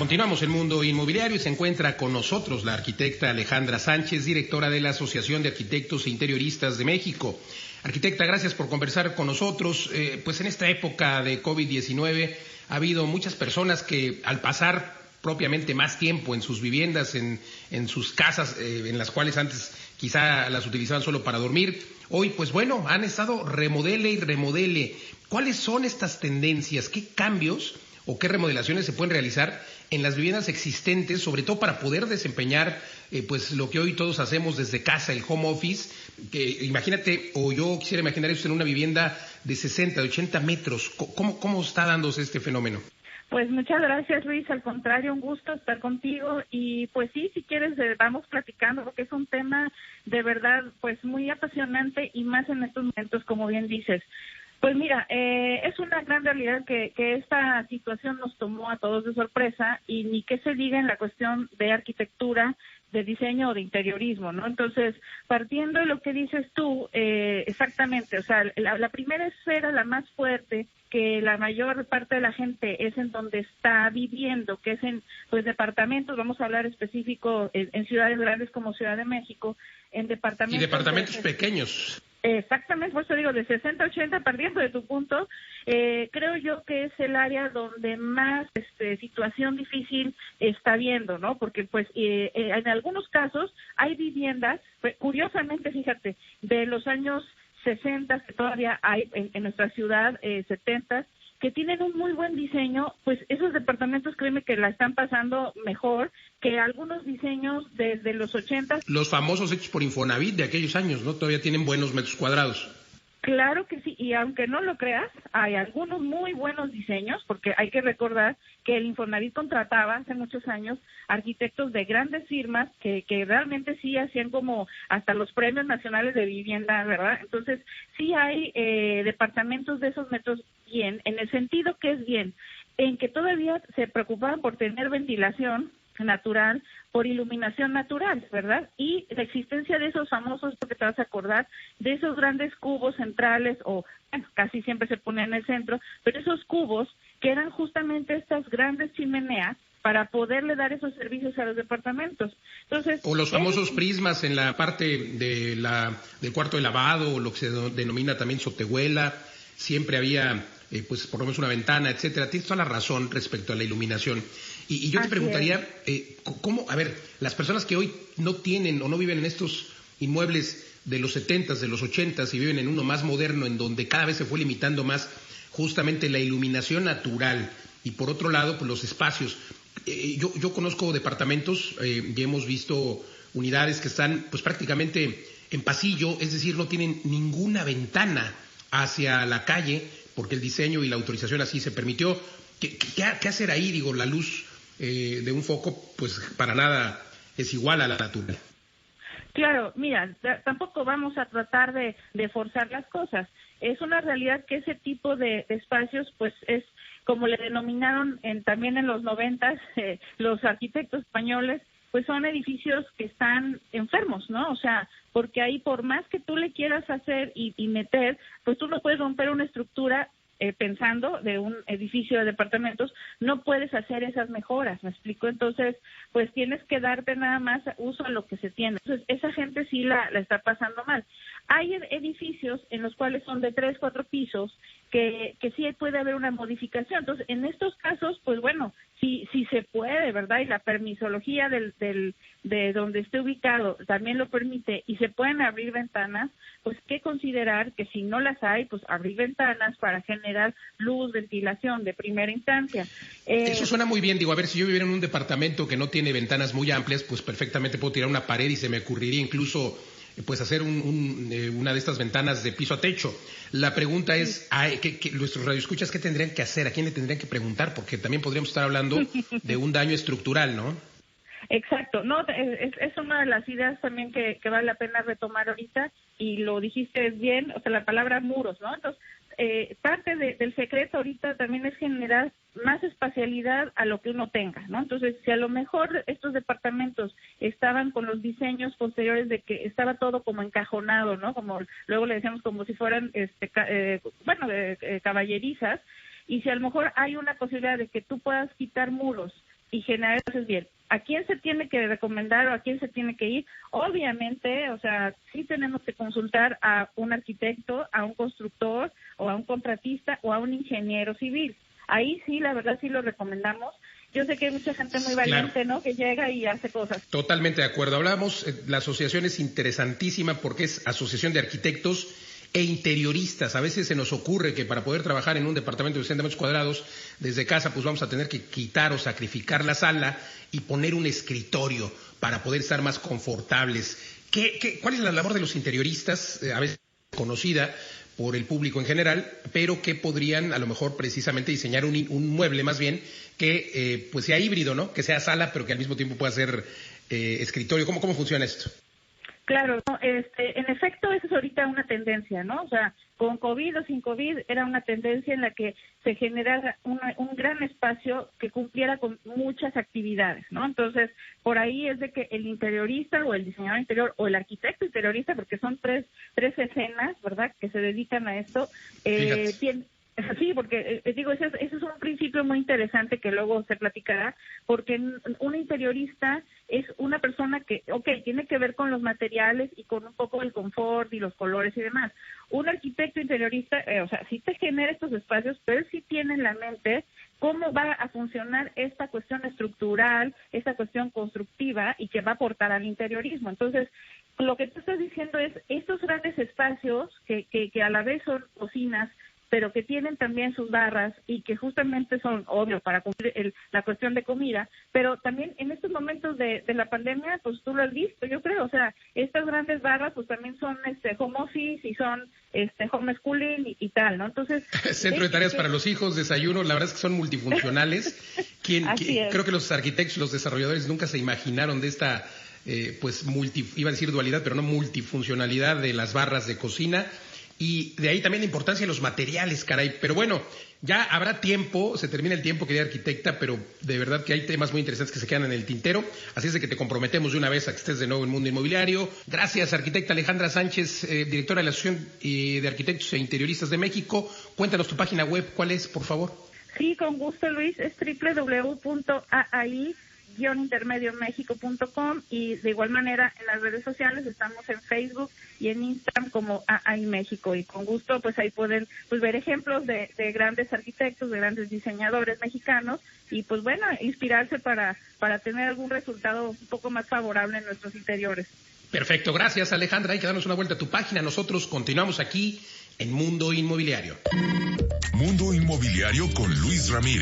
Continuamos el mundo inmobiliario y se encuentra con nosotros la arquitecta Alejandra Sánchez, directora de la Asociación de Arquitectos e Interioristas de México. Arquitecta, gracias por conversar con nosotros. Pues en esta época de COVID-19 ha habido muchas personas que al pasar propiamente más tiempo en sus viviendas, en sus casas, en las cuales antes quizá las utilizaban solo para dormir, hoy pues bueno, han estado remodele y remodele. ¿Cuáles son estas tendencias? ¿Qué cambios o qué remodelaciones se pueden realizar en las viviendas existentes, sobre todo para poder desempeñar pues lo que hoy todos hacemos desde casa, el home office? Que imagínate, o yo quisiera imaginar eso en una vivienda de 60, de 80 metros. ¿Cómo está dándose este fenómeno? Pues muchas gracias, Luis. Al contrario, un gusto estar contigo. Y pues sí, si quieres, vamos platicando, porque es un tema de verdad pues muy apasionante y más en estos momentos, como bien dices. Pues mira, es una gran realidad que esta situación nos tomó a todos de sorpresa, y ni qué se diga en la cuestión de arquitectura, de diseño o de interiorismo, ¿no? Entonces, partiendo de lo que dices tú, exactamente, o sea, la primera esfera, la más fuerte, que la mayor parte de la gente es en donde está viviendo, que es en pues departamentos, vamos a hablar específico en ciudades grandes como Ciudad de México, en departamentos... Y departamentos pequeños. Exactamente, por eso digo, de 60 a 80, partiendo de tu punto, creo yo que es el área donde más situación difícil está viendo, ¿no? Porque pues en algunos casos hay viviendas, curiosamente, fíjate, de los años 60 que todavía hay en nuestra ciudad, 70, que tienen un muy buen diseño. Pues esos departamentos, créeme que la están pasando mejor que algunos diseños desde los 80. Los famosos hechos por Infonavit de aquellos años, ¿no? Todavía tienen buenos metros cuadrados. Claro que sí, y aunque no lo creas, hay algunos muy buenos diseños, porque hay que recordar que el Infonavit contrataba hace muchos años arquitectos de grandes firmas que realmente sí hacían como hasta los premios nacionales de vivienda, ¿verdad? Entonces, sí hay departamentos de esos metros bien, en el sentido que es bien, en que todavía se preocupaban por tener ventilación natural, por iluminación natural, ¿verdad? Y la existencia de esos famosos, porque te vas a acordar, de esos grandes cubos centrales, o bueno, casi siempre se ponen en el centro, pero esos cubos que eran justamente estas grandes chimeneas para poderle dar esos servicios a los departamentos. Entonces, o los famosos prismas en la parte del cuarto de lavado, o lo que se denomina también sotehuela, siempre había pues por lo menos una ventana, etcétera. Tienes toda la razón respecto a la iluminación. Y yo te preguntaría, ¿cómo, a ver, las personas que hoy no tienen o no viven en estos inmuebles de los 70s, de los 80s y viven en uno más moderno, en donde cada vez se fue limitando más justamente la iluminación natural y por otro lado pues los espacios? Yo conozco departamentos y hemos visto unidades que están pues prácticamente en pasillo, es decir, no tienen ninguna ventana hacia la calle porque el diseño y la autorización así se permitió. ¿Qué hacer ahí? Digo, la luz de un foco pues para nada es igual a la natural. Claro, mira, tampoco vamos a tratar de forzar las cosas. Es una realidad que ese tipo de espacios pues es como le denominaron también en los 90s los arquitectos españoles, pues son edificios que están enfermos, ¿no? O sea, porque ahí por más que tú le quieras hacer y meter, pues tú no puedes romper una estructura pensando de un edificio de departamentos, no puedes hacer esas mejoras, ¿me explico? Entonces, pues tienes que darte nada más uso a lo que se tiene. Entonces, esa gente sí la está pasando mal. Hay edificios en los cuales son de 3, 4 pisos que sí puede haber una modificación. Entonces, en estos casos, pues bueno, sí se puede, ¿verdad? Y la permisología de donde esté ubicado también lo permite y se pueden abrir ventanas, pues qué considerar que si no las hay, pues abrir ventanas para generar luz, ventilación de primera instancia. Eso suena muy bien, digo, a ver, si yo viviera en un departamento que no tiene ventanas muy amplias, pues perfectamente puedo tirar una pared y se me ocurriría incluso pues hacer una de estas ventanas de piso a techo. La pregunta es, nuestros radioescuchas, ¿qué tendrían que hacer? ¿A quién le tendrían que preguntar? Porque también podríamos estar hablando de un daño estructural, ¿no? Exacto, no, es una de las ideas también que vale la pena retomar ahorita, y lo dijiste bien, o sea, la palabra muros, ¿no? Entonces, parte del secreto ahorita también es generar más espacialidad a lo que uno tenga, ¿no? Entonces, si a lo mejor estos departamentos estaban con los diseños posteriores de que estaba todo como encajonado, ¿no? Como luego le decíamos como si fueran, caballerizas, y si a lo mejor hay una posibilidad de que tú puedas quitar muros y generar espacios bien. ¿A quién se tiene que recomendar o a quién se tiene que ir? Obviamente, o sea, sí tenemos que consultar a un arquitecto, a un constructor o a un contratista o a un ingeniero civil. Ahí sí, la verdad sí lo recomendamos. Yo sé que hay mucha gente muy valiente, claro, ¿no?, que llega y hace cosas. Totalmente de acuerdo. Hablamos, la asociación es interesantísima porque es asociación de arquitectos e interioristas. A veces se nos ocurre que para poder trabajar en un departamento de 60 metros cuadrados desde casa, pues vamos a tener que quitar o sacrificar la sala y poner un escritorio para poder estar más confortables. ¿Cuál es la labor de los interioristas? A veces conocida por el público en general, pero que podrían a lo mejor precisamente diseñar un mueble más bien que pues sea híbrido, ¿no? Que sea sala, pero que al mismo tiempo pueda ser escritorio. ¿Cómo funciona esto? Claro, en efecto, eso es ahorita una tendencia, ¿no? O sea, con COVID o sin COVID era una tendencia en la que se generara un gran espacio que cumpliera con muchas actividades, ¿no? Entonces, por ahí es de que el interiorista o el diseñador interior o el arquitecto interiorista, porque son tres escenas, ¿verdad?, que se dedican a esto, sí, porque digo, ese es un principio muy interesante que luego se platicará, porque un interiorista es una persona que, tiene que ver con los materiales y con un poco el confort y los colores y demás. Un arquitecto interiorista, sí te genera estos espacios, pero él sí tiene en la mente cómo va a funcionar esta cuestión estructural, esta cuestión constructiva y que va a aportar al interiorismo. Entonces, lo que tú estás diciendo es estos grandes espacios que a la vez son cocinas, pero que tienen también sus barras y que justamente son, obvio, para cumplir la cuestión de comida, pero también en estos momentos de la pandemia, pues tú lo has visto, yo creo, o sea, estas grandes barras pues también son home office y son homeschooling y tal, ¿no? Entonces... Centro de tareas para los hijos, desayuno, la verdad es que son multifuncionales. Creo que los arquitectos, los desarrolladores nunca se imaginaron de esta, iba a decir dualidad, pero no multifuncionalidad de las barras de cocina. Y de ahí también la importancia de los materiales, caray. Pero bueno, ya habrá tiempo, se termina el tiempo, querida arquitecta, pero de verdad que hay temas muy interesantes que se quedan en el tintero. Así es de que te comprometemos de una vez a que estés de nuevo en Mundo Inmobiliario. Gracias, arquitecta Alejandra Sánchez, directora de la Asociación de Arquitectos e Interioristas de México. Cuéntanos tu página web, ¿cuál es, por favor? Sí, con gusto, Luis, es www.aai-intermediomexico.com y de igual manera en las redes sociales estamos en Facebook y en Instagram como AI México y con gusto pues ahí pueden ver ejemplos de grandes arquitectos, de grandes diseñadores mexicanos y pues bueno, inspirarse para tener algún resultado un poco más favorable en nuestros interiores. Perfecto, gracias Alejandra, hay que darnos una vuelta a tu página, nosotros continuamos aquí en Mundo Inmobiliario. Mundo Inmobiliario con Luis Ramírez.